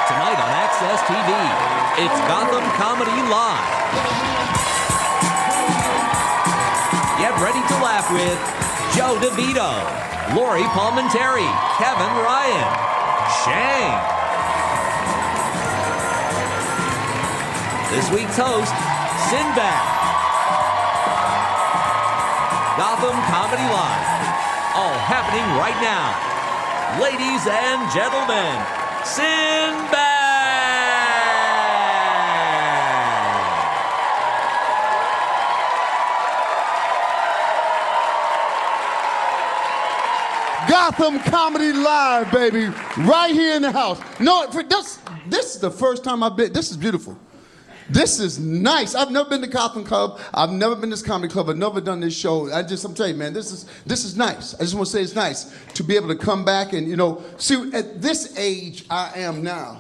Tonight on Access TV, it's Gotham Comedy Live. Get ready to laugh with Joe Devito, Lori Palminteri, Kevin Ryan, Shang. This week's host, Sinbad. Gotham Comedy Live. All happening right now. Ladies and gentlemen, Sinbad! Gotham Comedy Live, baby. Right here in the house. No, this is the first time I've been. This is beautiful. This is nice. I've never been to Gotham Club. I've never been to this comedy club. I've never done this show. I'm telling you, man, this is nice. I just want to say it's nice to be able to come back and, see, at this age I am now.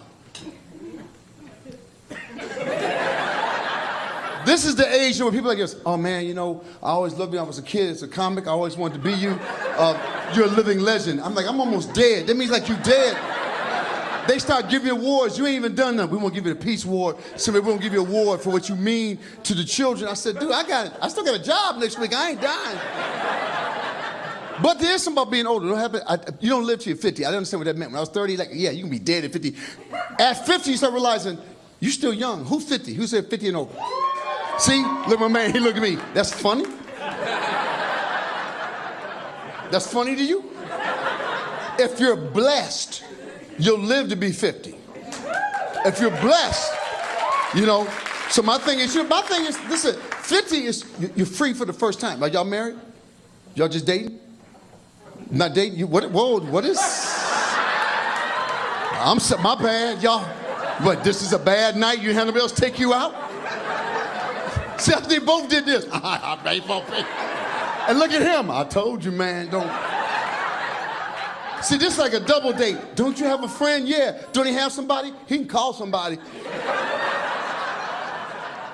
This is the age where people are like this, oh man, I always loved you. I was a kid, as a comic. I always wanted to be you. You're a living legend. I'm like, I'm almost dead. That means like you dead. They start giving you awards. You ain't even done nothing. We won't give you the Peace Award. Somebody won't give you an award for what you mean to the children. I said, dude, I still got a job next week. I ain't dying. But there's something about being older. You don't live till you're 50. I didn't understand what that meant. When I was 30, like, yeah, you can be dead at 50. At 50, you start realizing, you're still young. Who's 50? Who said 50 and over? See? Look, my man, he looked at me. That's funny? That's funny to you? If you're blessed, you'll live to be 50. If you're blessed, So my thing is, listen, 50 is, you're free for the first time. Are y'all married? Y'all just dating? Not dating? What is? My bad, y'all. What, this is a bad night? You had nobody else take you out? See, they both did this. And look at him. I told you, man, don't. See, this is like a double date. Don't you have a friend? Yeah. Don't he have somebody? He can call somebody.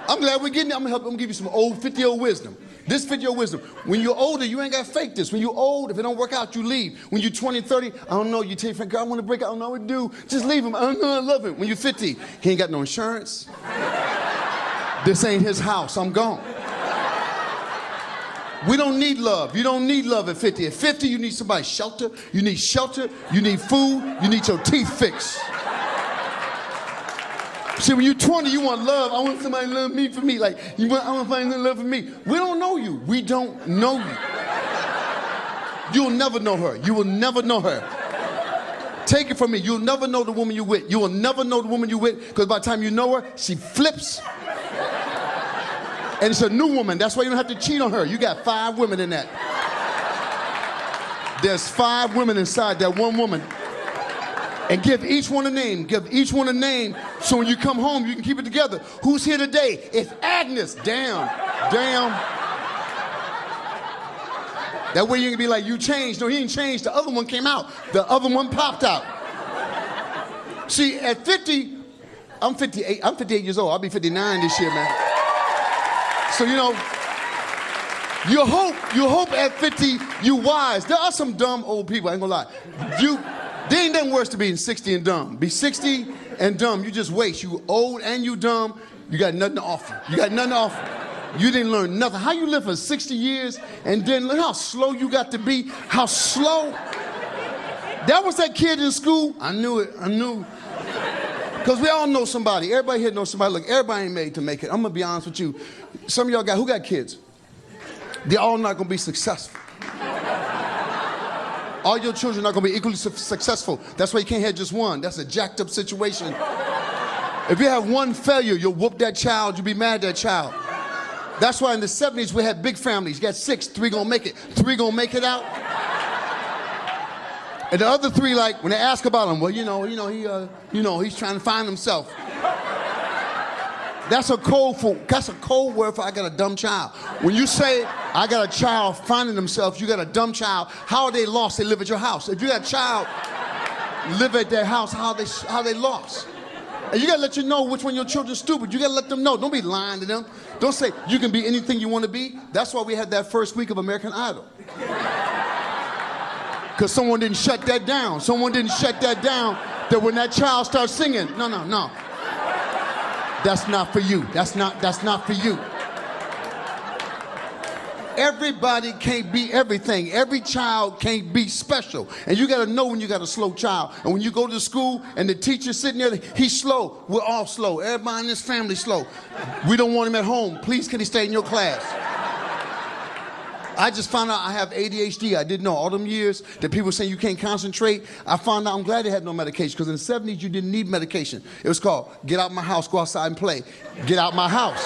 I'm glad we're getting it. I'm gonna give you some old 50-year-old wisdom. This 50-year-old wisdom. When you're older, you ain't got to fake this. When you're old, if it don't work out, you leave. When you're 20, 30, I don't know, you tell your friend, girl, I want to break up. I don't know what to do. Just leave him. I don't know, I love him. When you're 50, he ain't got no insurance. This ain't his house. I'm gone. We don't need love. You don't need love at 50. At 50, you need somebody's shelter. You need shelter. You need food. You need your teeth fixed. See, when you're 20, you want love. I want somebody to love me for me. Like, I want to find love for me. We don't know you. We don't know you. You'll never know her. You will never know her. Take it from me. You'll never know the woman you with. You will never know the woman you with, because by the time you know her, she flips. And it's a new woman. That's why you don't have to cheat on her. You got 5 women in that. There's 5 women inside that one woman. And give each one a name. Give each one a name so when you come home, you can keep it together. Who's here today? It's Agnes. Damn. That way you can be like, you changed. No, he ain't changed. The other one came out. The other one popped out. See, at 50, I'm 58. I'm 58 years old. I'll be 59 this year, man. So, you hope at 50 you wise. There are some dumb old people, I ain't gonna lie. There ain't nothing worse to being 60 and dumb. Be 60 and dumb, you just waste. You old and you dumb, you got nothing to offer. You didn't learn nothing. How you live for 60 years and then look how slow you got to be, how slow. That was that kid in school, I knew. Because we all know somebody. Everybody here knows somebody. Look, everybody ain't made to make it. I'm going to be honest with you. Some of y'all who got kids? They're all not going to be successful. All your children are not going to be equally successful. That's why you can't have just one. That's a jacked up situation. If you have one failure, you'll whoop that child. You'll be mad at that child. That's why in the 70s we had big families. You got 6, 3 going to make it. 3 going to make it out. And the other 3, like, when they ask about him, well, he's trying to find himself. That's a code word for I got a dumb child. When you say, I got a child finding themselves, you got a dumb child, how are they lost? They live at your house. If you got a child live at their house, how they lost? And you gotta let you know which one of your children's stupid. You gotta let them know. Don't be lying to them. Don't say, you can be anything you want to be. That's why we had that first week of American Idol. Because someone didn't shut that down. that when that child starts singing, no. That's not for you. That's not for you. Everybody can't be everything. Every child can't be special. And you got to know when you got a slow child. And when you go to school and the teacher's sitting there, he's slow. We're all slow. Everybody in this family slow. We don't want him at home. Please, can he stay in your class? I just found out I have ADHD. I didn't know. All them years that people saying you can't concentrate, I found out I'm glad they had no medication, because in the 70s you didn't need medication. It was called get out my house, go outside and play. Get out my house.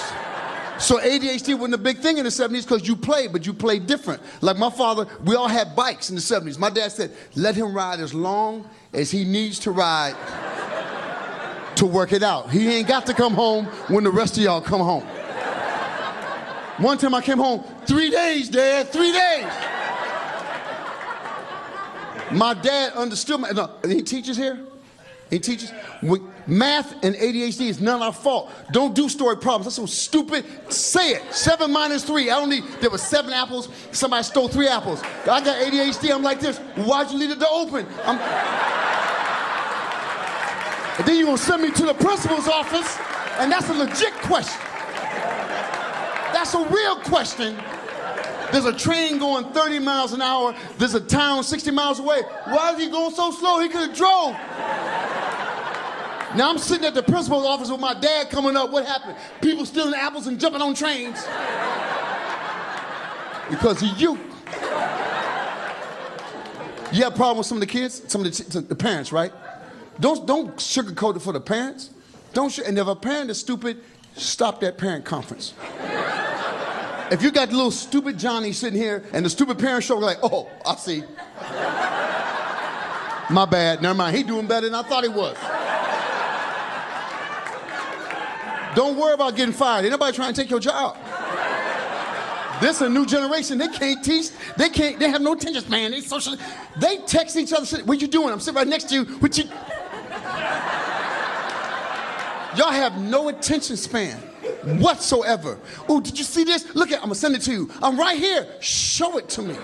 So ADHD wasn't a big thing in the 70s because you played, but you played different. Like my father, we all had bikes in the 70s. My dad said, let him ride as long as he needs to ride to work it out. He ain't got to come home when the rest of y'all come home. One time I came home, 3 days, Dad, 3 days. My dad understood my, no, any teachers here? Any teachers? Math and ADHD is none of our fault. Don't do story problems. That's so stupid. Say it. 7 minus 3. I don't need, there were 7 apples. Somebody stole 3 apples. I got ADHD. I'm like this. Why'd you leave the door open? And then you're going to send me to the principal's office, and that's a legit question. That's a real question. There's a train going 30 miles an hour. There's a town 60 miles away. Why is he going so slow? He could have drove. Now I'm sitting at the principal's office with my dad coming up. What happened? People stealing apples and jumping on trains. Because of you. You have a problem with some of the kids? Some of the parents, right? Don't sugarcoat it for the parents. And if a parent is stupid, stop that parent conference. If you got the little stupid Johnny sitting here and the stupid parents show, like, oh, I see. My bad, never mind. He doing better than I thought he was. Don't worry about getting fired. Ain't nobody trying to take your job. This is a new generation. They can't teach. They have no attention span. They text each other. What you doing? I'm sitting right next to you. What you? Y'all have no attention span whatsoever. Oh, did you see this? Look at, I'm gonna send it to you. I'm right here. Show it to me.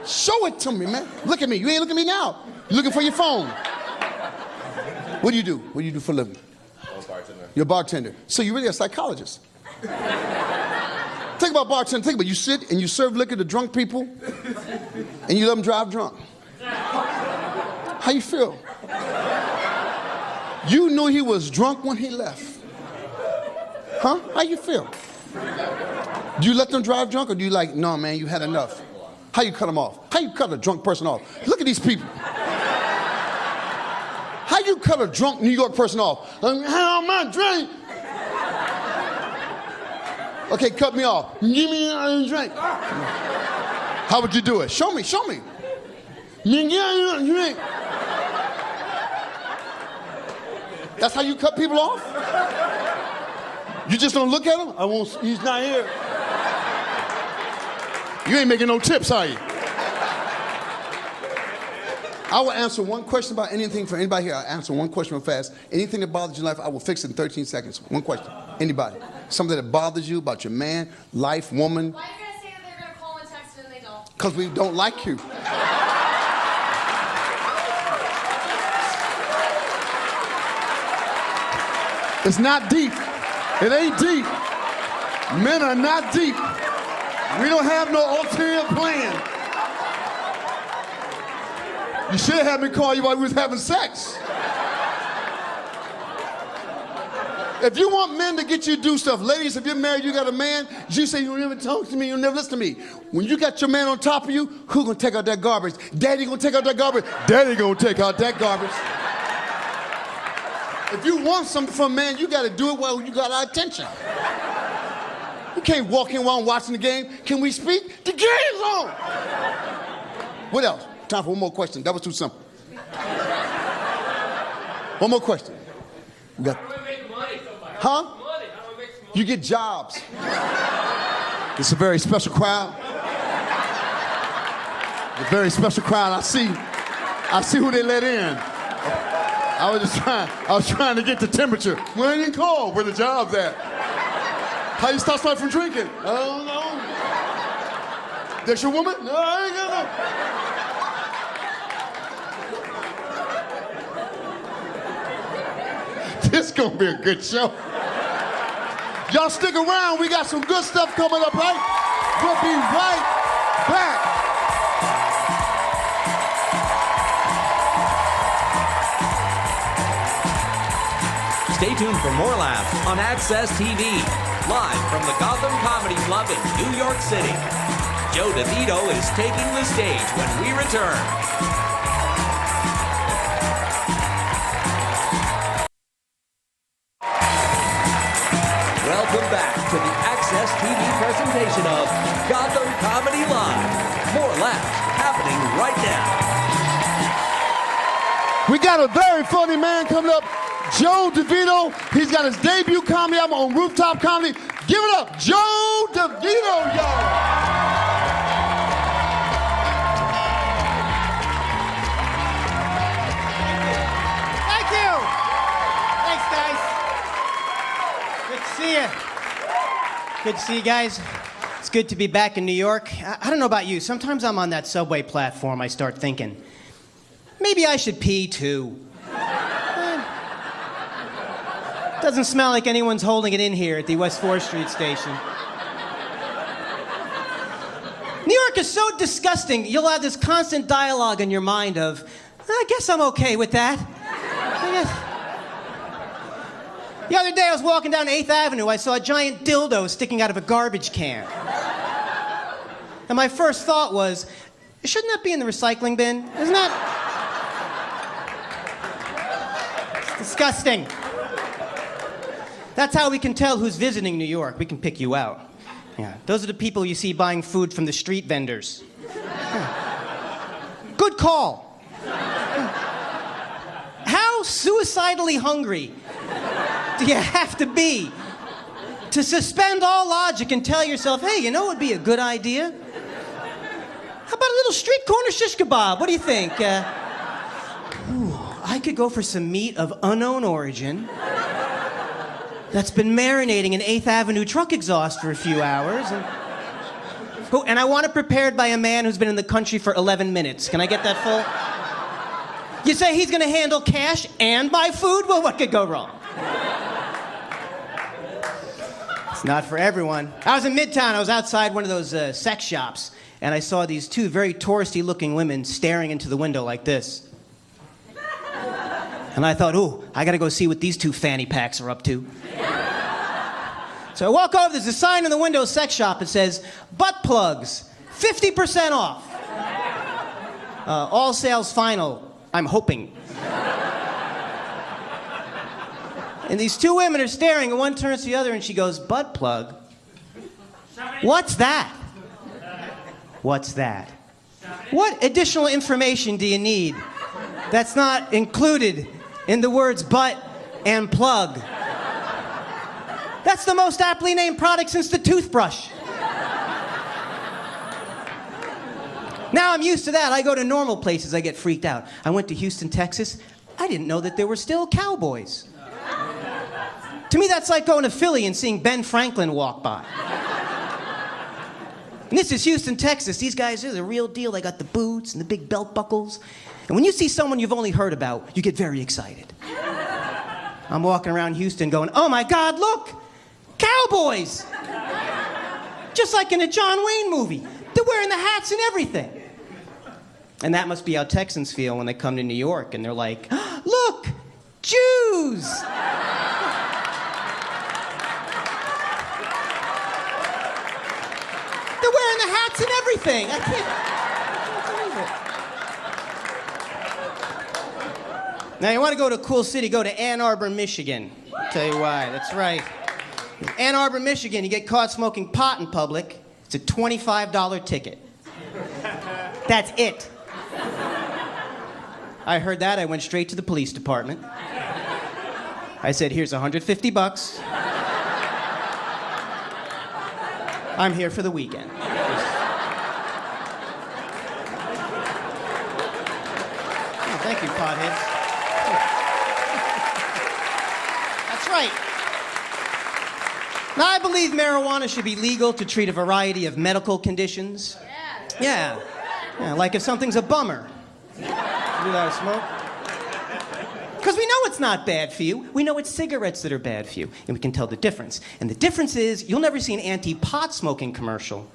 Show it to me, man. Look at me. You ain't looking at me now. You're looking for your phone. What do you do? What do you do for a living? I'm a bartender. You're a bartender. So you're really a psychologist. Think about bartender. Think about you sit and you serve liquor to drunk people and you let them drive drunk. How you feel? You knew he was drunk when he left. Huh? How you feel? Do you let them drive drunk, or do you like, no, man, you had enough? How you cut them off? How you cut a drunk person off? Look at these people. How you cut a drunk New York person off? How my drink? Okay, cut me off. Give me a drink. How would you do it? Show me, show me. Give me a drink. That's how you cut people off? You just don't look at him? I won't, he's not here. You ain't making no tips, are you? I will answer one question about anything for anybody here. I'll answer one question real fast. Anything that bothers your life, I will fix it in 13 seconds. One question. Anybody. Something that bothers you about your man, life, woman. Why are you going to say that they're going to call and text and they don't? Because we don't like you. It's not deep. It ain't deep. Men are not deep. We don't have no ulterior plan. You should have had me call you while we was having sex. If you want men to get you to do stuff, ladies, if you're married, you got a man, you say you'll never talk to me, you'll never listen to me. When you got your man on top of you, who's gonna take out that garbage? Daddy gonna take out that garbage? Daddy gonna take out that garbage. If you want something from a man, you gotta do it while you got our attention. You can't walk in while I'm watching the game. Can we speak? The game's on! What else? Time for one more question. That was too simple. One more question. We got, huh? You get jobs. It's a very special crowd. A very special crowd. I see who they let in. I was trying to get the temperature. When it ain't cold, where the job's at? How you stop somebody from drinking? I don't know. That's your woman? No, I ain't got This gonna be a good show. Y'all stick around. We got some good stuff coming up, right? We'll be right back. Stay tuned for more laughs on Access TV, live from the Gotham Comedy Club in New York City. Joe Devito is taking the stage when we return. Welcome back to the Access TV presentation of Gotham Comedy Live. More laughs happening right now. We got a very funny man coming up, Joe Devito. He's got his debut comedy album on Rooftop Comedy. Give it up, Joe Devito, y'all. Thank you. Thanks, guys. Good to see you. Good to see you guys. It's good to be back in New York. I don't know about you. Sometimes I'm on that subway platform, I start thinking, maybe I should pee too. Doesn't smell like anyone's holding it in here at the West 4th Street station. New York is so disgusting, you'll have this constant dialogue in your mind of, I guess I'm okay with that. The other day I was walking down 8th Avenue, I saw a giant dildo sticking out of a garbage can. And my first thought was, shouldn't that be in the recycling bin? Isn't that? It's disgusting. That's how we can tell who's visiting New York. We can pick you out. Yeah. Those are the people you see buying food from the street vendors. Yeah. Good call. How suicidally hungry do you have to be to suspend all logic and tell yourself, hey, you know what would be a good idea? How about a little street corner shish kebab? What do you think? I could go for some meat of unknown origin that's been marinating in 8th Avenue truck exhaust for a few hours. And I want it prepared by a man who's been in the country for 11 minutes. Can I get that full? You say he's gonna handle cash and buy food? Well, what could go wrong? It's not for everyone. I was in Midtown. I was outside one of those sex shops, and I saw these two very touristy-looking women staring into the window like this. And I thought, ooh, I gotta go see what these two fanny packs are up to. So I walk over, there's a sign in the window, sex shop, that says, butt plugs, 50% off. All sales final, I'm hoping. And these two women are staring, and one turns to the other, and she goes, butt plug? What's that? What's that? What additional information do you need that's not included in the words butt and plug? That's the most aptly named product since the toothbrush. Now I'm used to that. I go to normal places, I get freaked out. I went to Houston, Texas. I didn't know that there were still cowboys. To me, that's like going to Philly and seeing Ben Franklin walk by. And this is Houston, Texas. These guys are the real deal. They got the boots and the big belt buckles. And when you see someone you've only heard about, you get very excited. I'm walking around Houston going, oh my God, look! Cowboys! Just like in a John Wayne movie. They're wearing the hats and everything. And that must be how Texans feel when they come to New York and they're like, look! Jews! They're wearing the hats and everything. I can't believe it. Now, you want to go to a cool city, go to Ann Arbor, Michigan. I'll tell you why. That's right. In Ann Arbor, Michigan, you get caught smoking pot in public, it's a $25 ticket. That's it. I heard that, I went straight to the police department. I said, here's $150. I'm here for the weekend. Oh, thank you, potheads. That's right. Now, I believe marijuana should be legal to treat a variety of medical conditions. Yeah. Yeah, like if something's a bummer. Do that, smoke. Because we know it's not bad for you. We know it's cigarettes that are bad for you, and we can tell the difference. And the difference is you'll never see an anti-pot smoking commercial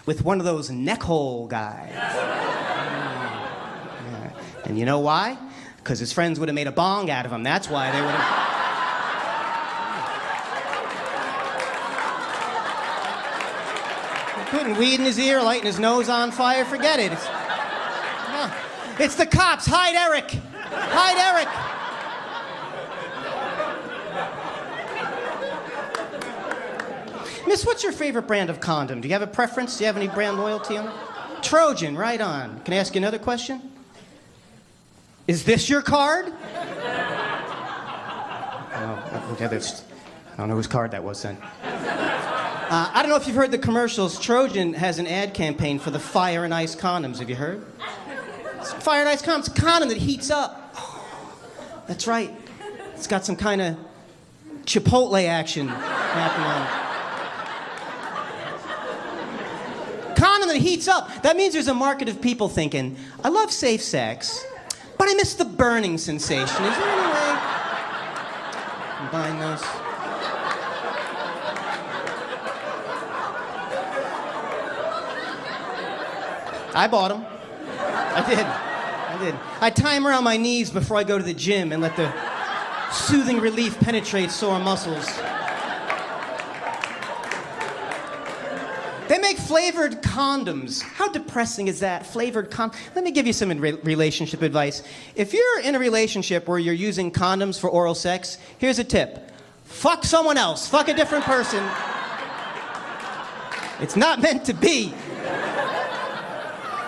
with one of those neck hole guys. Yeah. And you know why? Because his friends would have made a bong out of him. That's why they would have... Putting weed in his ear, lighting his nose on fire, forget it. It's the cops. Hide Eric. Hide Eric. Miss, what's your favorite brand of condom? Do you have a preference? Do you have any brand loyalty on it? Trojan, right on. Can I ask you another question? Is this your card? Oh, okay, I don't know whose card that was then. I don't know if you've heard the commercials. Trojan has an ad campaign for the Fire and Ice condoms. Have you heard? It's Fire and Ice condoms. It's a condom that heats up. That's right. It's got some kind of Chipotle action happening on it. Condom that heats up. That means there's a market of people thinking, I love safe sex, but I miss the burning sensation. Is there any way? Combine those. I bought them. I did. I tie them around my knees before I go to the gym and let the soothing relief penetrate sore muscles. They make flavored condoms. How depressing is that? Flavored condoms. Let me give you some relationship advice. If you're in a relationship where you're using condoms for oral sex, here's a tip. Fuck someone else. Fuck a different person. It's not meant to be.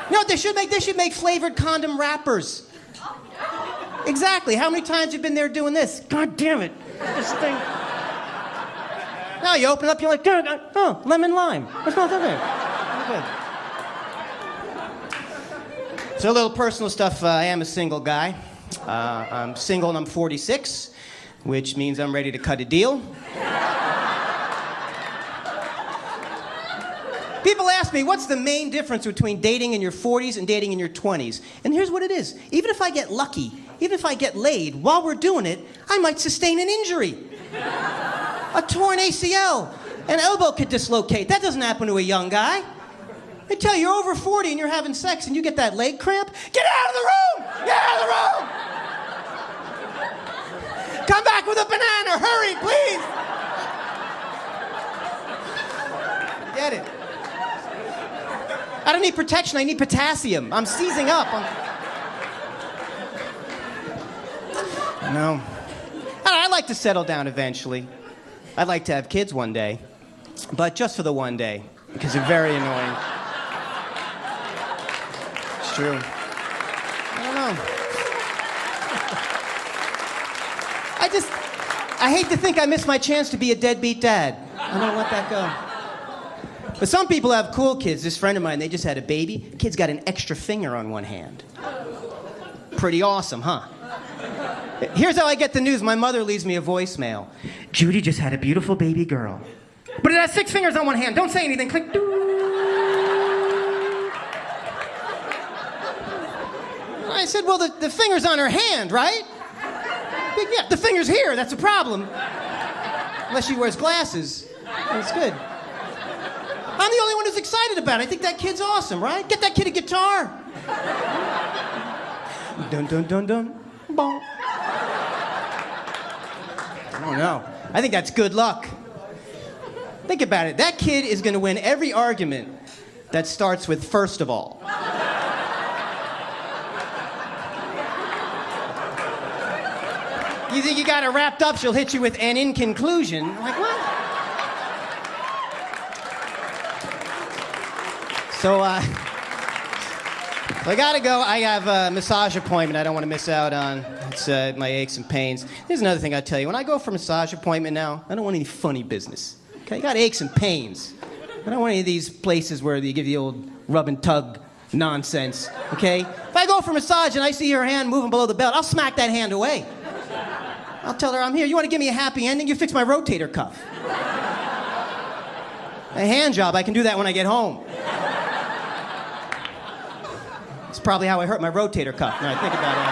You know what they should make? They should make flavored condom wrappers. Exactly. How many times have you been there doing this? God damn it. This thing. Now you open it up, you're like, oh, lemon lime. That's not that bad. So a little personal stuff. I am a single guy. I'm single and I'm 46, which means I'm ready to cut a deal. People ask me, what's the main difference between dating in your 40s and dating in your 20s? And here's what it is. Even if I get lucky, even if I get laid, while we're doing it, I might sustain an injury. A torn ACL. An elbow could dislocate. That doesn't happen to a young guy. I tell you, you're over 40 and you're having sex and you get that leg cramp, get out of the room! Get out of the room! Come back with a banana, hurry, please! Get it. I don't need protection, I need potassium. I'm seizing up. No. I'd like to settle down eventually. I'd like to have kids one day. But just for the one day, because they're very annoying. It's true. I don't know. I hate to think I missed my chance to be a deadbeat dad. I don't let that go. But some people have cool kids. This friend of mine, they just had a baby. The kid's got an extra finger on one hand. Pretty awesome, huh? Here's how I get the news. My mother leaves me a voicemail. Judy just had a beautiful baby girl. But it has 6 fingers on one hand. Don't say anything. Click. I said, well, the finger's on her hand, right? Yeah, the finger's here. That's a problem. Unless she wears glasses. That's good. I'm the only one who's excited about it. I think that kid's awesome, right? Get that kid a guitar. Dun, dun, dun, dun. Bon. I don't know. I think that's good luck. Think about it. That kid is going to win every argument that starts with first of all. You think you got her wrapped up, she'll hit you with and in conclusion. Like, what? So, I gotta go. I have a massage appointment I don't want to miss out on. It's my aches and pains. Here's another thing I tell you. When I go for a massage appointment now, I don't want any funny business. Okay, I got aches and pains. I don't want any of these places where you give the old rub and tug nonsense. Okay? If I go for a massage and I see her hand moving below the belt, I'll smack that hand away. I'll tell her I'm here. You want to give me a happy ending? You fix my rotator cuff. A hand job, I can do that when I get home. It's probably how I hurt my rotator cuff when I think about it.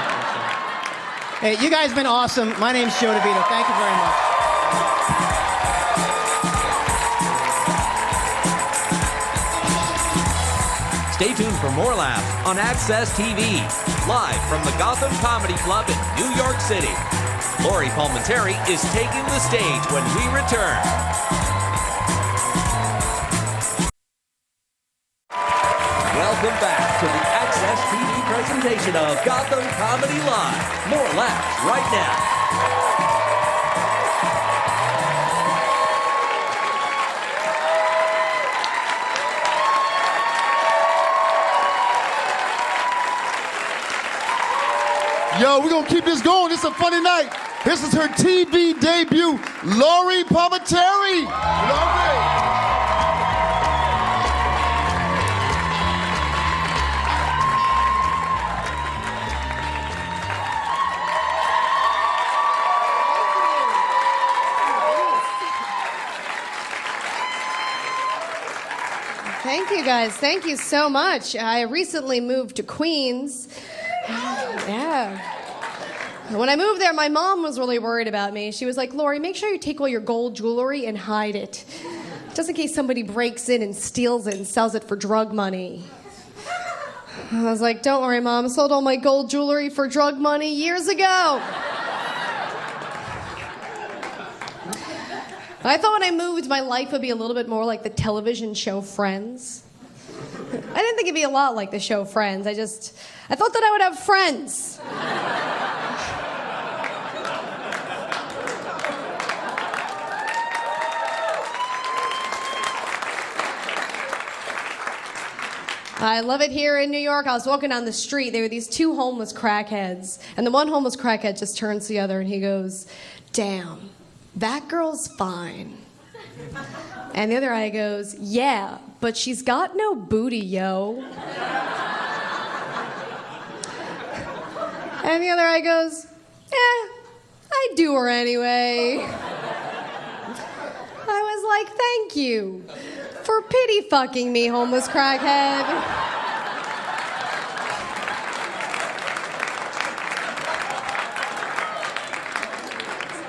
Hey, you guys have been awesome. My name's Joe Devito. Thank you very much. Stay tuned for more laughs on Access TV, live from the Gotham Comedy Club in New York City. Lori Palminteri is taking the stage when we return. Welcome back to the Access TV presentation of Gotham Comedy Live. More laughs right now. Yo, we're gonna keep this going. This is a funny night. This is her TV debut, Lori Palminteri. Lori. Thank you, guys. Thank you so much. I recently moved to Queens. Yeah. When I moved there, my mom was really worried about me. She was like, Lori, make sure you take all your gold jewelry and hide it. Just in case somebody breaks in and steals it and sells it for drug money. I was like, don't worry, Mom. I sold all my gold jewelry for drug money years ago. I thought when I moved, my life would be a little bit more like the television show Friends. I didn't think it'd be a lot like the show Friends. I thought that I would have friends. I love it here in New York. I was walking down the street. There were these two homeless crackheads. And the one homeless crackhead just turns to the other and he goes, damn, that girl's fine. And the other guy goes, yeah, but she's got no booty, yo. And the other guy goes, I'd do her anyway. I was like, thank you for pity fucking me, homeless crackhead.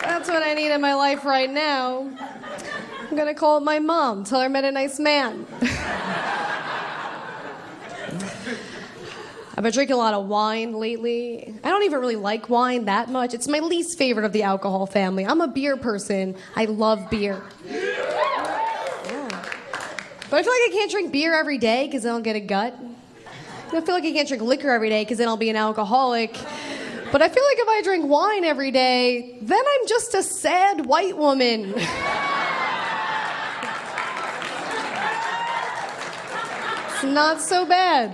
That's what I need in my life right now. I'm gonna call my mom, tell her I met a nice man. I've been drinking a lot of wine lately. I don't even really like wine that much. It's my least favorite of the alcohol family. I'm a beer person. I love beer. Yeah. But I feel like I can't drink beer every day because then I'll get a gut. I feel like I can't drink liquor every day because then I'll be an alcoholic. But I feel like if I drink wine every day, then I'm just a sad white woman. It's not so bad.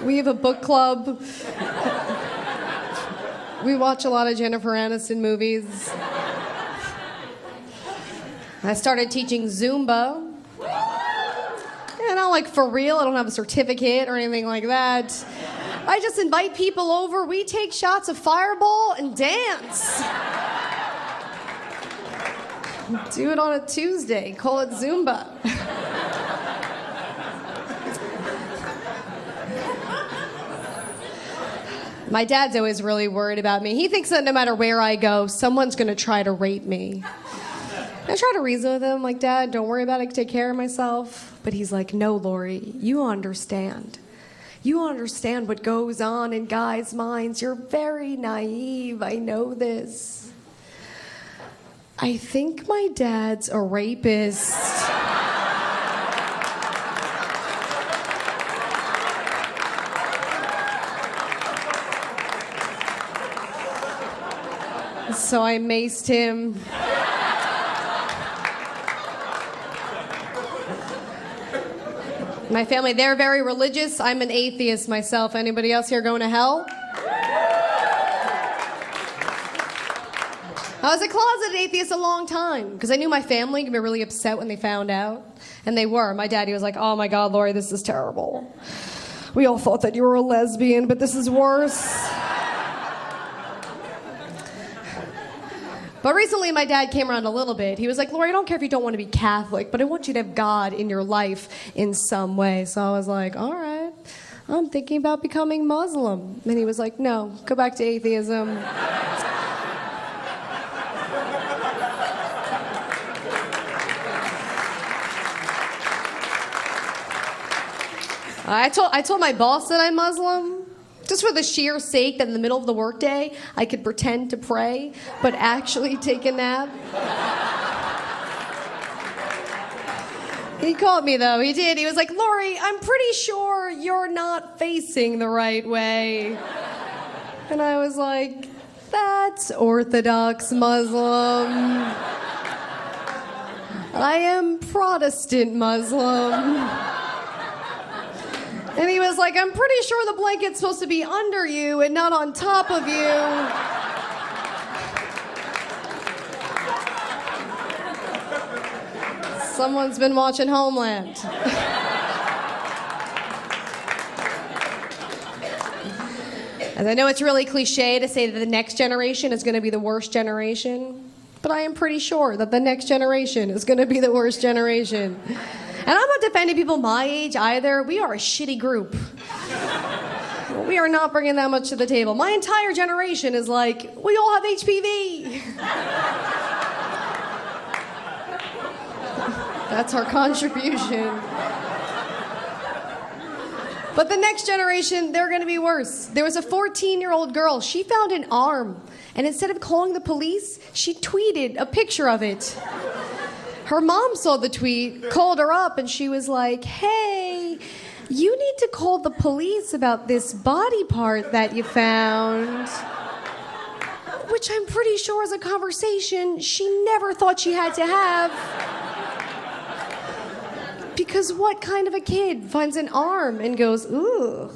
We have a book club. We watch a lot of Jennifer Aniston movies. I started teaching Zumba. And not like for real, I don't have a certificate or anything like that. I just invite people over, we take shots of Fireball and dance. Do it on a Tuesday, call it Zumba. My dad's always really worried about me. He thinks that no matter where I go, someone's gonna try to rape me. I try to reason with him, like, Dad, don't worry about it, I can take care of myself. But he's like, no, Lori, you understand. You understand what goes on in guys' minds. You're very naive, I know this. I think my dad's a rapist. So I maced him. My family, they're very religious. I'm an atheist myself. Anybody else here going to hell? I was a closeted atheist a long time because I knew my family could be really upset when they found out. And they were. My daddy was like, oh my God, Lori, this is terrible. We all thought that you were a lesbian, but this is worse. But recently, my dad came around a little bit. He was like, Lori, I don't care if you don't want to be Catholic, but I want you to have God in your life in some way. So I was like, all right, I'm thinking about becoming Muslim. And he was like, no, go back to atheism. I told my boss that I'm Muslim, just for the sheer sake that in the middle of the workday, I could pretend to pray, but actually take a nap. He called me, though. He did. He was like, Lori, I'm pretty sure you're not facing the right way. And I was like, that's Orthodox Muslim. I am Protestant Muslim. And he was like, I'm pretty sure the blanket's supposed to be under you and not on top of you. Someone's been watching Homeland. And I know it's really cliche to say that the next generation is going to be the worst generation, but I am pretty sure that the next generation is going to be the worst generation. And I'm not defending people my age either. We are a shitty group. We are not bringing that much to the table. My entire generation is like, we all have HPV. That's our contribution. But the next generation, they're gonna be worse. There was a 14-year-old girl. She found an arm. And instead of calling the police, she tweeted a picture of it. Her mom saw the tweet, called her up, and she was like, hey, you need to call the police about this body part that you found. Which I'm pretty sure is a conversation she never thought she had to have. Because what kind of a kid finds an arm and goes, ooh,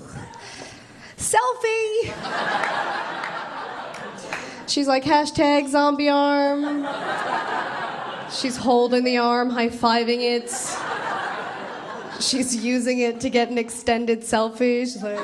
selfie? She's like, hashtag zombie arm. She's holding the arm, high-fiving it. She's using it to get an extended selfie. She's like...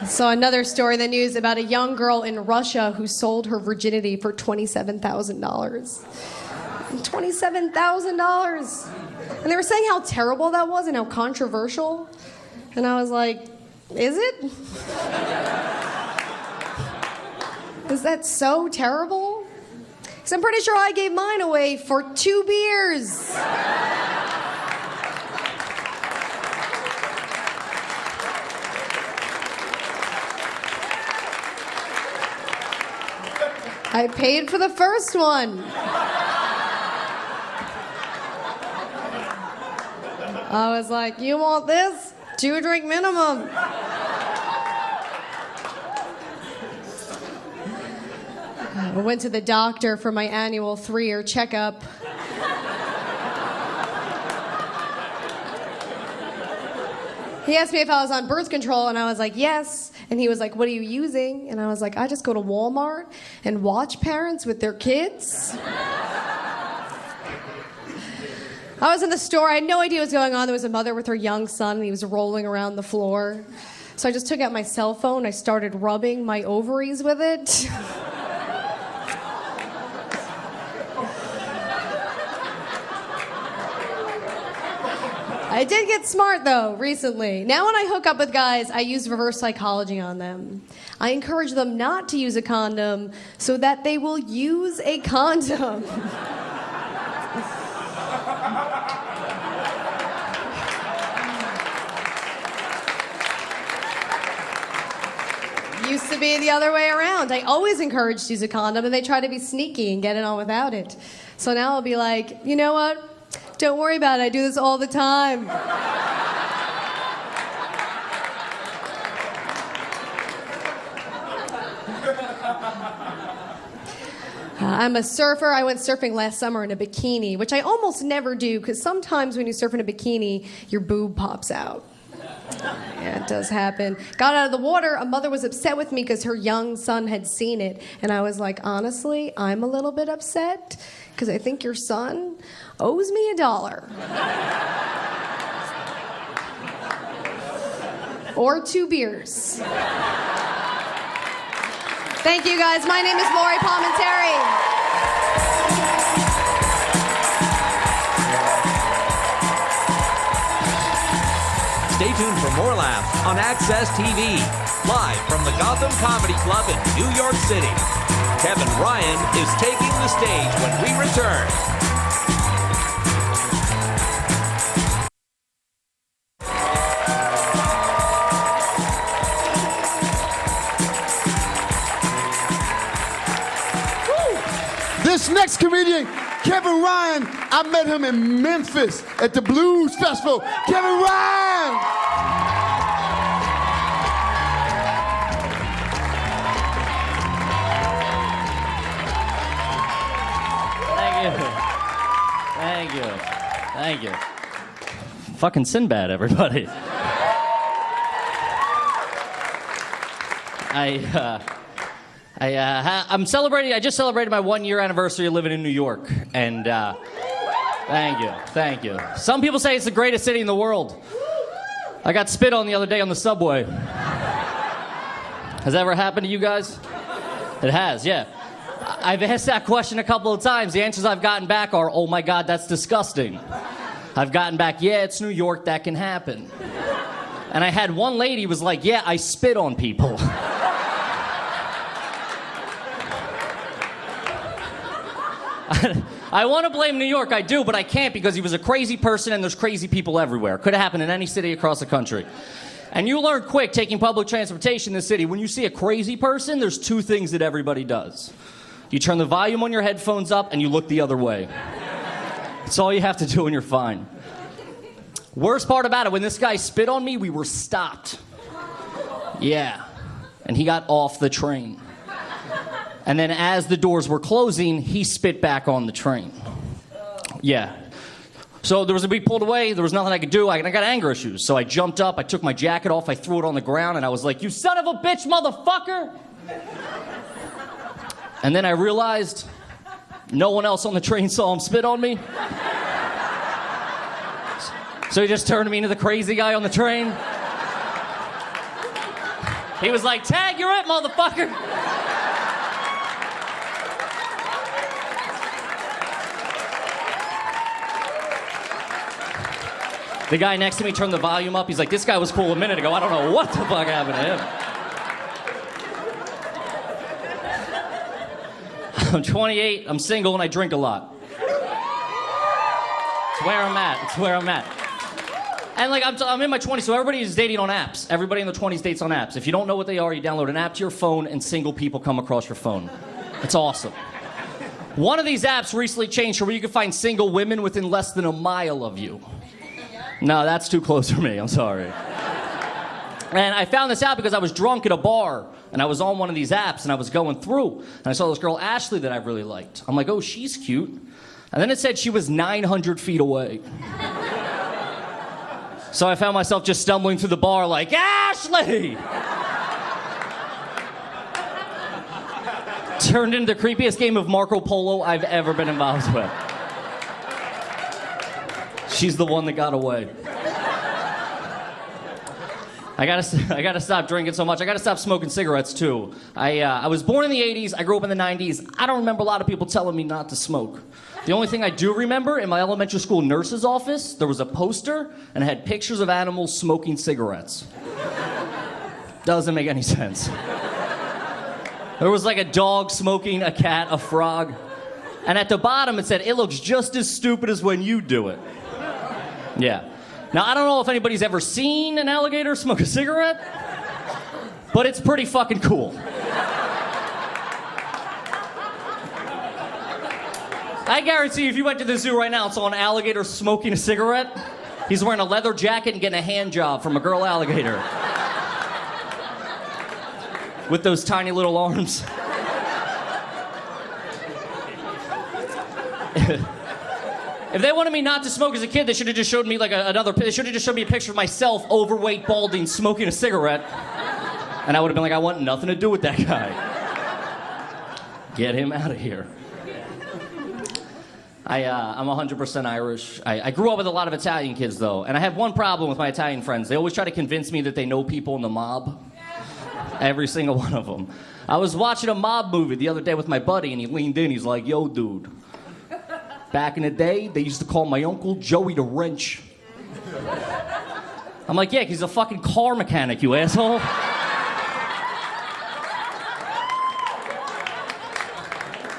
Saw another story in the news about a young girl in Russia who sold her virginity for $27,000. $27,000. And they were saying how terrible that was and how controversial. And I was like, is it? Is that so terrible? Because I'm pretty sure I gave mine away for 2 beers. I paid for the first one. I was like, you want this? 2 drink minimum. I went to the doctor for my annual 3-year checkup. He asked me if I was on birth control, and I was like, yes. And he was like, what are you using? And I was like, I just go to Walmart and watch parents with their kids. I was in the store. I had no idea what was going on. There was a mother with her young son, and he was rolling around the floor. So I just took out my cell phone. I started rubbing my ovaries with it. I did get smart, though, recently. Now when I hook up with guys, I use reverse psychology on them. I encourage them not to use a condom so that they will use a condom. Used to be the other way around. I always encourage to use a condom, and they try to be sneaky and get it on without it. So now I'll be like, you know what? Don't worry about it. I do this all the time. I'm a surfer. I went surfing last summer in a bikini, which I almost never do, because sometimes when you surf in a bikini, your boob pops out. Yeah, it does happen. Got out of the water. A mother was upset with me because her young son had seen it. And I was like, honestly, I'm a little bit upset because I think your son owes me $1. Or 2 beers. Thank you, guys. My name is Lori Palminteri. Stay tuned for more laughs on Access TV. Live from the Gotham Comedy Club in New York City. Kevin Ryan is taking the stage when we return. This next comedian, Kevin Ryan, I met him in Memphis at the Blues Festival. Kevin Ryan! Thank you. Fucking Sinbad, everybody. I'm celebrating. I just celebrated my 1-year anniversary of living in New York, and thank you. Some people say it's the greatest city in the world. I got spit on the other day on the subway. Has that ever happened to you guys? It has, yeah. I've asked that question a couple of times. The answers I've gotten back are, oh my God, that's disgusting. I've gotten back, yeah, it's New York, that can happen. And I had one lady who was like, yeah, I spit on people. I want to blame New York, I do, but I can't because he was a crazy person and there's crazy people everywhere. Could have happened in any city across the country. And you learn quick taking public transportation in the city, when you see a crazy person, there's two things that everybody does. You turn the volume on your headphones up and you look the other way. That's all you have to do and you're fine. Worst part about it, when this guy spit on me, we were stopped. Yeah. And he got off the train. And then as the doors were closing, he spit back on the train. Yeah. So there was we pulled away, there was nothing I could do. I got anger issues. So I jumped up, I took my jacket off, I threw it on the ground, and I was like, you son of a bitch, motherfucker! And then I realized no one else on the train saw him spit on me. So he just turned me into the crazy guy on the train. He was like, tag, you're it, motherfucker! The guy next to me turned the volume up. He's like, this guy was cool a minute ago. I don't know what the fuck happened to him. I'm 28, I'm single, and I drink a lot. It's where I'm at. And like, I'm in my 20s, so everybody is dating on apps. Everybody in the 20s dates on apps. If you don't know what they are, you download an app to your phone, and single people come across your phone. It's awesome. One of these apps recently changed to where you can find single women within less than a mile of you. No, that's too close for me. I'm sorry. And I found this out because I was drunk at a bar, and I was on one of these apps, and I was going through, and I saw this girl, Ashley, that I really liked. I'm like, oh, she's cute. And then it said she was 900 feet away. So I found myself just stumbling through the bar like, Ashley! Turned into the creepiest game of Marco Polo I've ever been involved with. She's the one that got away. I gotta stop drinking so much. I gotta stop smoking cigarettes too. I was born in the 80s. I grew up in the 90s. I don't remember a lot of people telling me not to smoke. The only thing I do remember, in my elementary school nurse's office, there was a poster and it had pictures of animals smoking cigarettes. Doesn't make any sense. There was like a dog smoking, a cat, a frog. And at the bottom it said, it looks just as stupid as when you do it. Yeah. Now, I don't know if anybody's ever seen an alligator smoke a cigarette, but it's pretty fucking cool. I guarantee you, if you went to the zoo right now and saw an alligator smoking a cigarette, he's wearing a leather jacket and getting a hand job from a girl alligator. With those tiny little arms. If they wanted me not to smoke as a kid, they should have just showed me like they should have just showed me a picture of myself, overweight, balding, smoking a cigarette. And I would have been like, I want nothing to do with that guy. Get him out of here. I'm 100% Irish. I grew up with a lot of Italian kids, though. And I have one problem with my Italian friends. They always try to convince me that they know people in the mob. Every single one of them. I was watching a mob movie the other day with my buddy, and he leaned in. He's like, yo, dude. Back in the day, they used to call my uncle Joey the Wrench. I'm like, yeah, he's a fucking car mechanic, you asshole.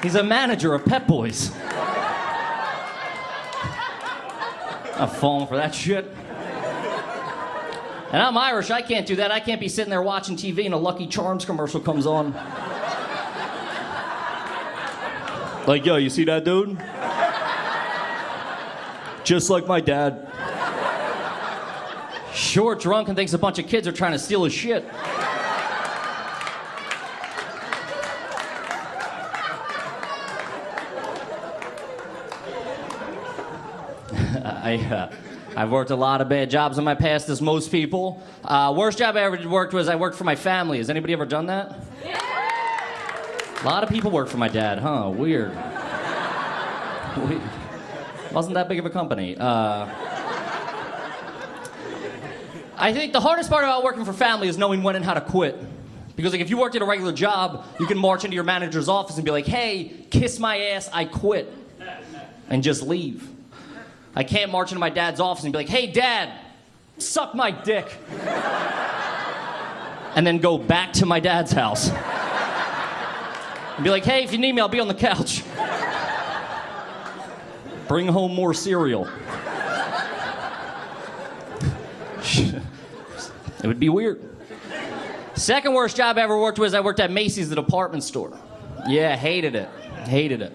He's a manager of Pep Boys. I'm falling for that shit. And I'm Irish, I can't do that. I can't be sitting there watching TV and a Lucky Charms commercial comes on. Like, yo, you see that dude? Just like my dad. Short, drunk, and thinks a bunch of kids are trying to steal his shit. I've worked a lot of bad jobs in my past, as most people. Worst job I ever worked was I worked for my family. Has anybody ever done that? A lot of people work for my dad, huh? Weird. Wasn't that big of a company. I think the hardest part about working for family is knowing when and how to quit. Because like if you worked at a regular job, you can march into your manager's office and be like, hey, kiss my ass, I quit. And just leave. I can't march into my dad's office and be like, hey, Dad, suck my dick. And then go back to my dad's house. And be like, hey, if you need me, I'll be on the couch. Bring home more cereal. It would be weird. Second worst job I ever worked was I worked at Macy's, the department store. Yeah, hated it. Hated it.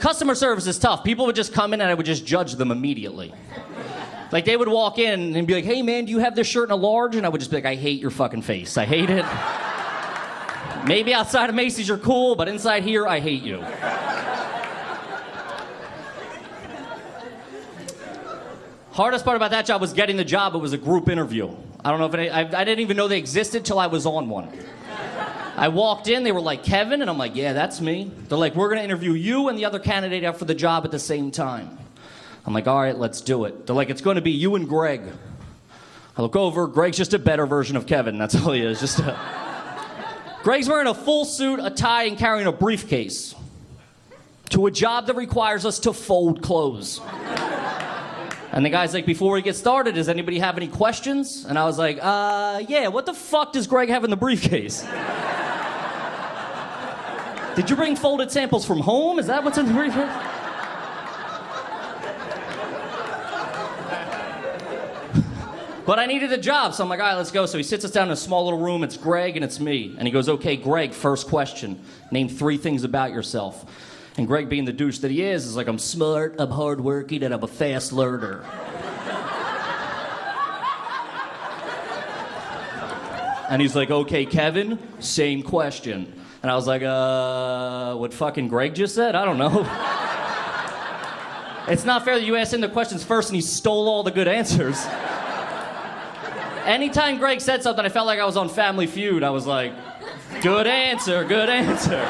Customer service is tough. People would just come in and I would just judge them immediately. Like they would walk in and be like, hey man, do you have this shirt in a large? And I would just be like, I hate your fucking face. I hate it. Maybe outside of Macy's you're cool, but inside here I hate you. Hardest part about that job was getting the job. It was a group interview. I don't know if I didn't even know they existed till I was on one. I walked in, they were like, Kevin? And I'm like, yeah, that's me. They're like, we're gonna interview you and the other candidate out for the job at the same time. I'm like, all right, let's do it. They're like, it's gonna be you and Greg. I look over, Greg's just a better version of Kevin, that's all he is. Greg's wearing a full suit, a tie, and carrying a briefcase to a job that requires us to fold clothes. And the guy's like, before we get started, does anybody have any questions? And I was like, yeah, what the fuck does Greg have in the briefcase? Did you bring folded samples from home? Is that what's in the briefcase? But I needed a job, so I'm like, all right, let's go. So he sits us down in a small little room. It's Greg and it's me. And he goes, okay, Greg, first question. Name 3 things about yourself. And Greg, being the douche that he is like, I'm smart, I'm hardworking, and I'm a fast learner. And he's like, okay, Kevin, same question. And I was like, what fucking Greg just said? I don't know. It's not fair that you asked him the questions first and he stole all the good answers. Anytime Greg said something, I felt like I was on Family Feud. I was like, good answer, good answer.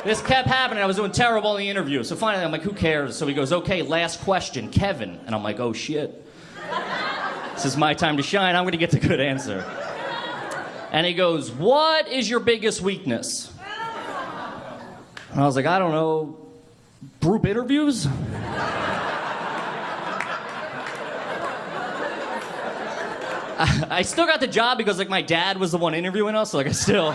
This kept happening. I was doing terrible in the interview. So finally, I'm like, who cares? So he goes, okay, last question, Kevin. And I'm like, oh shit. This is my time to shine. I'm going to get the good answer. And he goes, what is your biggest weakness? And I was like, I don't know, group interviews? I still got the job because like my dad was the one interviewing us, so like I still...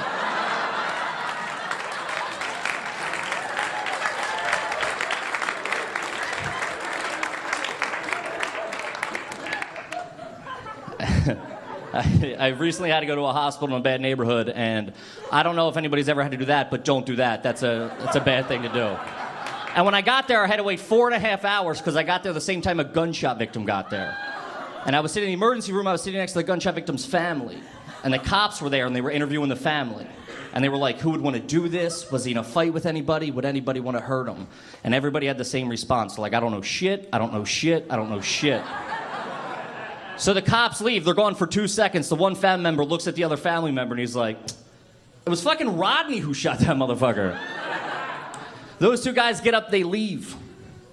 I recently had to go to a hospital in a bad neighborhood, and I don't know if anybody's ever had to do that, but don't do that. That's a bad thing to do. And when I got there, I had to wait 4.5 hours because I got there the same time a gunshot victim got there. And I was sitting in the emergency room, I was sitting next to the gunshot victim's family. And the cops were there, and they were interviewing the family. And they were like, who would want to do this? Was he in a fight with anybody? Would anybody want to hurt him? And everybody had the same response. Like, I don't know shit, I don't know shit, I don't know shit. So the cops leave. They're gone for 2 seconds. The one family member looks at the other family member and he's like, it was fucking Rodney who shot that motherfucker. Those 2 guys get up, they leave.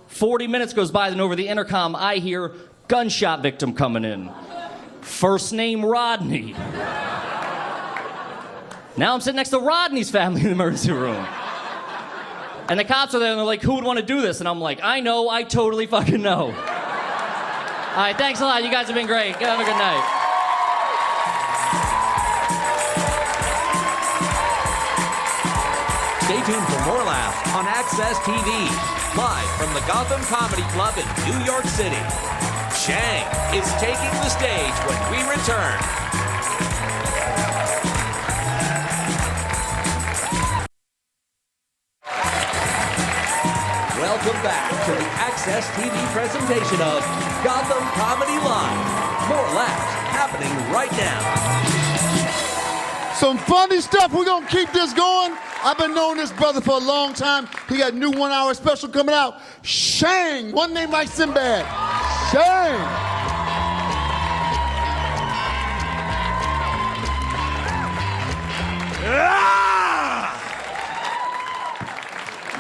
40 minutes goes by, then over the intercom, I hear gunshot victim coming in. First name Rodney. Now I'm sitting next to Rodney's family in the emergency room. And the cops are there, and they're like, who would want to do this? And I'm like, I know, I totally fucking know. All right, thanks a lot. You guys have been great. Have a good night. Stay tuned for more laughs on Access TV. Live from the Gotham Comedy Club in New York City. Shang is taking the stage when we return. Welcome back to the Access TV presentation of Gotham Comedy Live. More laughs happening right now. Some funny stuff. We're going to keep this going. I've been knowing this brother for a long time. He got a new 1 hour special coming out. Shang. One name like Sinbad. Shang.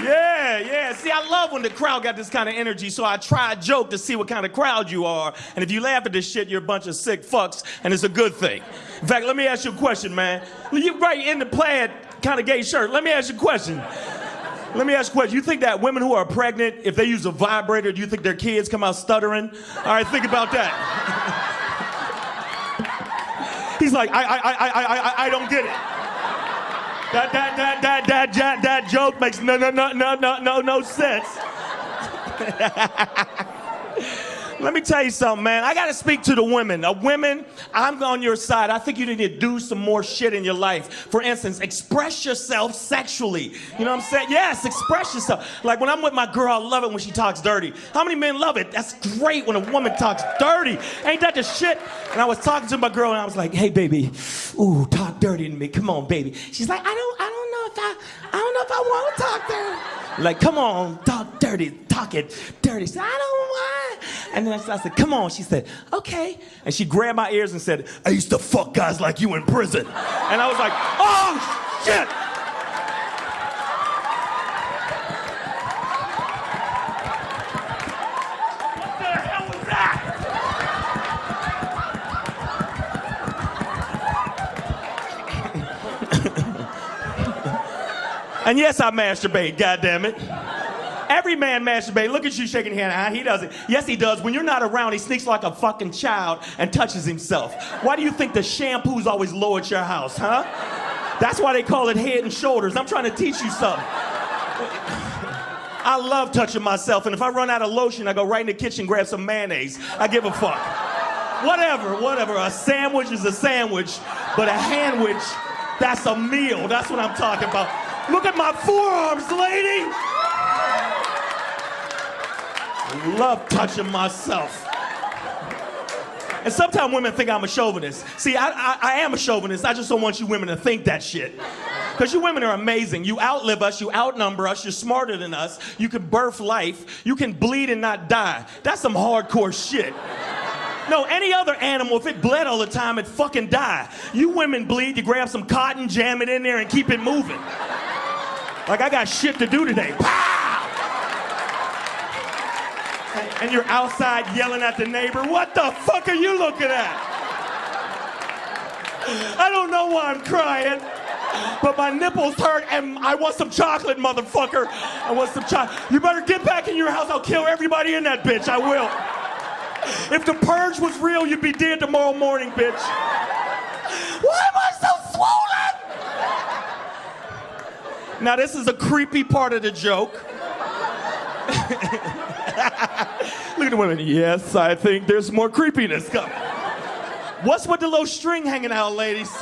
Yeah. See, I love when the crowd got this kind of energy, so I try a joke to see what kind of crowd you are. And if you laugh at this shit, you're a bunch of sick fucks, and it's a good thing. In fact, let me ask you a question, man. You right in the plaid kind of gay shirt. Let me ask you a question. You think that women who are pregnant, if they use a vibrator, do you think their kids come out stuttering? All right, think about that. He's like, I don't get it. That joke makes no sense. Let me tell you something, man. I gotta speak to the women. Women, I'm on your side. I think you need to do some more shit in your life. For instance, express yourself sexually. You know what I'm saying? Yes, express yourself. Like when I'm with my girl, I love it when she talks dirty. How many men love it? That's great when a woman talks dirty. Ain't that the shit? And I was talking to my girl and I was like, hey, baby, ooh, talk dirty to me. Come on, baby. She's like, I don't know if I want to talk dirty. Like, come on, talk dirty, talk it dirty. She said, I don't want. And then I said, come on. She said, okay. And she grabbed my ears and said, I used to fuck guys like you in prison. And I was like, oh, shit. What the hell was that? And yes, I masturbate, goddammit. Every man masturbates. Look at you shaking your hand. He doesn't. Yes, he does. When you're not around, he sneaks like a fucking child and touches himself. Why do you think the shampoo's always low at your house, huh? That's why they call it Head and Shoulders. I'm trying to teach you something. I love touching myself, and if I run out of lotion, I go right in the kitchen, grab some mayonnaise. I give a fuck. Whatever. A sandwich is a sandwich, but a handwich, that's a meal. That's what I'm talking about. Look at my forearms, lady. I love touching myself. And sometimes women think I'm a chauvinist. See, I am a chauvinist. I just don't want you women to think that shit. Because you women are amazing. You outlive us, you outnumber us, you're smarter than us, you can birth life, you can bleed and not die. That's some hardcore shit. No, any other animal, if it bled all the time, it'd fucking die. You women bleed, you grab some cotton, jam it in there, and keep it moving. Like I got shit to do today. Pow! And you're outside yelling at the neighbor, what the fuck are you looking at? I don't know why I'm crying, but my nipples hurt and I want some chocolate, motherfucker. I want some chocolate. You better get back in your house. I'll kill everybody in that bitch. I will. If the purge was real, you'd be dead tomorrow morning, bitch. Why am I so swollen? Now, this is a creepy part of the joke. Look at the women. Yes, I think there's more creepiness coming. What's with the low string hanging out, ladies?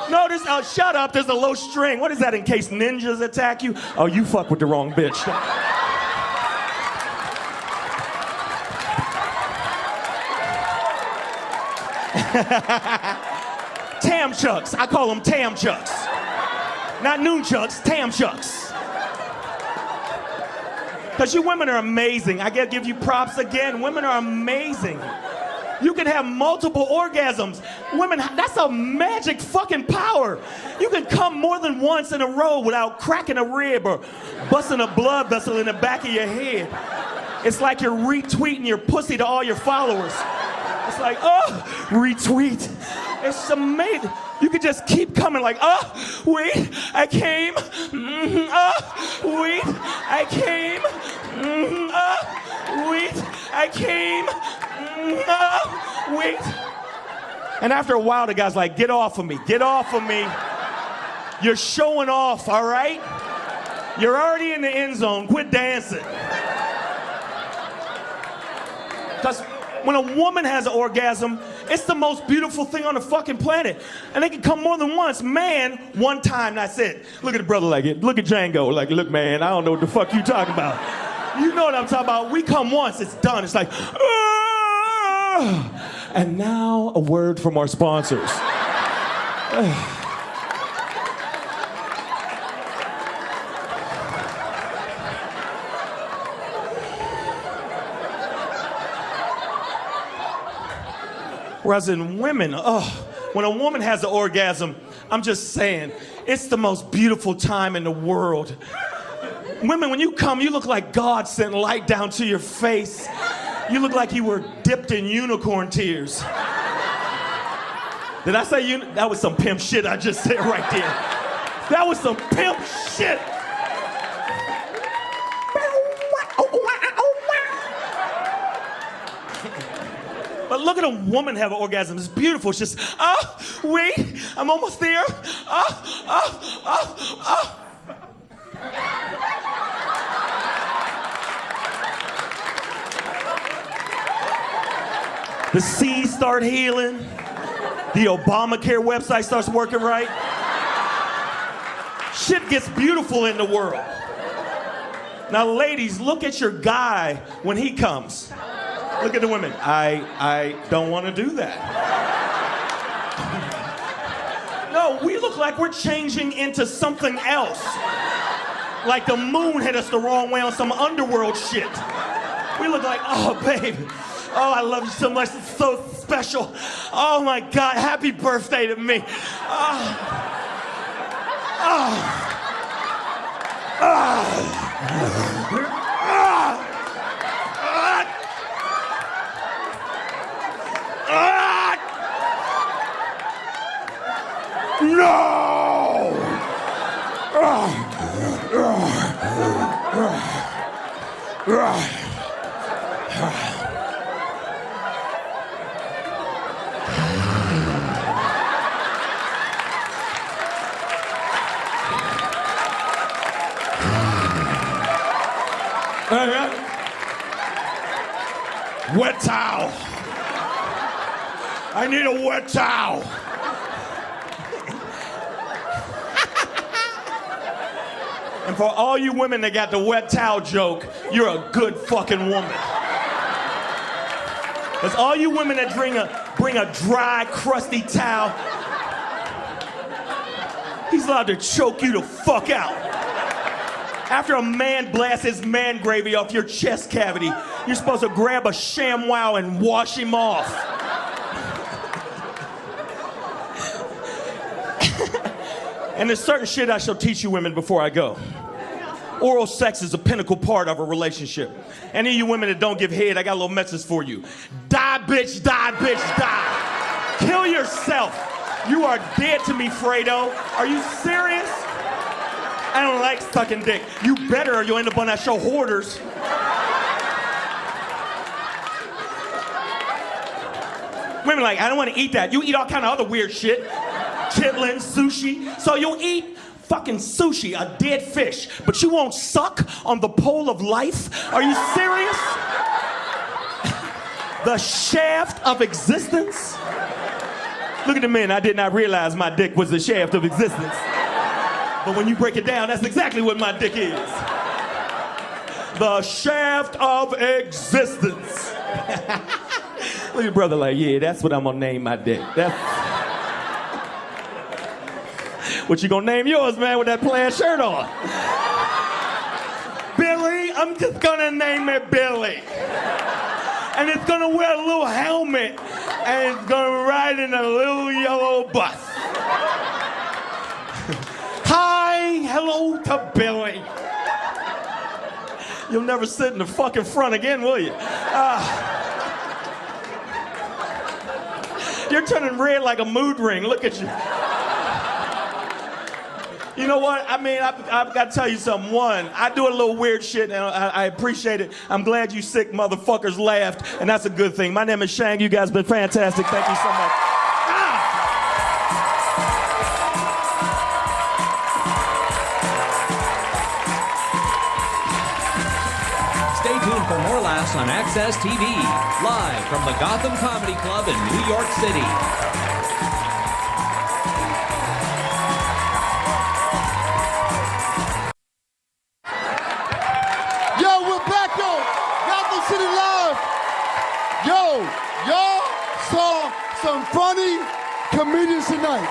No, there's, shut up, there's a low string. What is that, in case ninjas attack you? Oh, you fuck with the wrong bitch. Tam chucks. I call them tam chucks. Not noon chucks, tam chucks. Because you women are amazing. I gotta give you props again. Women are amazing. You can have multiple orgasms. Women, that's a magic fucking power. You can come more than once in a row without cracking a rib or busting a blood vessel in the back of your head. It's like you're retweeting your pussy to all your followers. It's like, oh, retweet. It's amazing. You could just keep coming like, wait, I came. Wait, I came. Wait, I came. Wait. And after a while, the guy's like, get off of me. Get off of me. You're showing off, all right? You're already in the end zone. Quit dancing. Because when a woman has an orgasm, it's the most beautiful thing on the fucking planet. And they can come more than once. Man, one time, that's it. Look at the brother like it. Look at Django. Like, look, man, I don't know what the fuck you talking about. You know what I'm talking about. We come once, it's done. It's like, and now a word from our sponsors. Whereas in women, when a woman has an orgasm, I'm just saying, it's the most beautiful time in the world. Women, when you come, you look like God sent light down to your face. You look like you were dipped in unicorn tears. Did I say that was some pimp shit I just said right there. That was some pimp shit. But look at a woman have an orgasm. It's beautiful. It's just, wait, I'm almost there. The seas start healing. The Obamacare website starts working right. Shit gets beautiful in the world. Now, ladies, look at your guy when he comes. Look at the women. I don't want to do that. No, we look like we're changing into something else. Like the moon hit us the wrong way on some underworld shit. We look like, oh, baby. Oh, I love you so much. It's so special. Oh, my God. Happy birthday to me. No! Wet towel. I need a wet towel. And for all you women that got the wet towel joke, you're a good fucking woman. Because all you women that bring a dry, crusty towel, he's allowed to choke you the fuck out. After a man blasts his man gravy off your chest cavity, you're supposed to grab a ShamWow and wash him off. And there's certain shit I shall teach you women before I go. Oral sex is a pinnacle part of a relationship. Any of you women that don't give head, I got a little message for you. Die, bitch, die, bitch, die. Kill yourself. You are dead to me, Fredo. Are you serious? I don't like sucking dick. You better or you'll end up on that show Hoarders. Women like, I don't want to eat that. You eat all kind of other weird shit. Chitlins, sushi. So you'll eat fucking sushi, a dead fish, but you won't suck on the pole of life? Are you serious? The shaft of existence? Look at the men. I did not realize my dick was the shaft of existence. But when you break it down, that's exactly what my dick is. The shaft of existence. Look at your brother like, yeah, that's what I'm gonna name my dick. What you gonna name yours, man, with that plaid shirt on? Billy, I'm just gonna name it Billy. And it's gonna wear a little helmet, and it's gonna ride in a little yellow bus. Hi, hello to Billy. You'll never sit in the fucking front again, will you? You're turning red like a mood ring. Look at you. You know what? I mean, I've got to tell you something. One, I do a little weird shit, and I appreciate it. I'm glad you sick motherfuckers laughed, and that's a good thing. My name is Shang. You guys been fantastic. Thank you so much. Stay tuned for more laughs on Access TV, live from the Gotham Comedy Club in New York City. Yo, we're back on Gotham City Live. Yo, y'all saw some funny comedians tonight.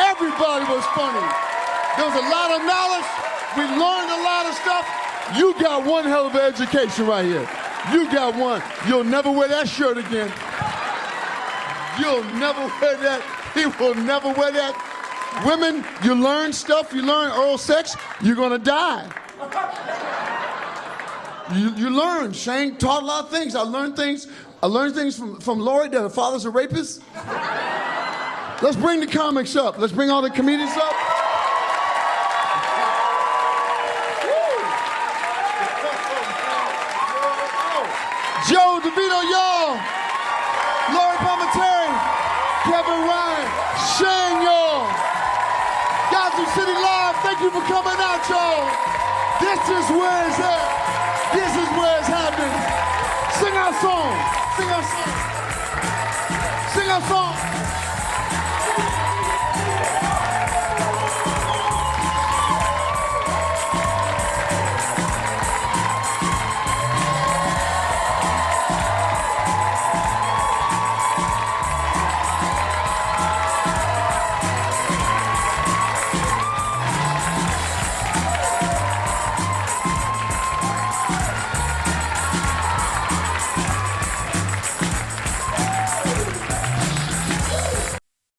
Everybody was funny. There was a lot of knowledge. We learned a lot of stuff. You got one hell of an education right here. You got one. You'll never wear that shirt again. You'll never wear that. He will never wear that. Women, you learn stuff. You learn oral sex. You're gonna die. You learn. Shang taught a lot of things. I learned things from Lori that her father's a rapist. Let's bring the comics up. Let's bring all the comedians up. Joe, Devito, y'all. Lori Palminteri, Kevin Ryan, Shang, y'all. Gotham City Live, thank you for coming out, y'all. This is where it's at. This is where it's happening. Sing our song. Sing our song. Sing our song.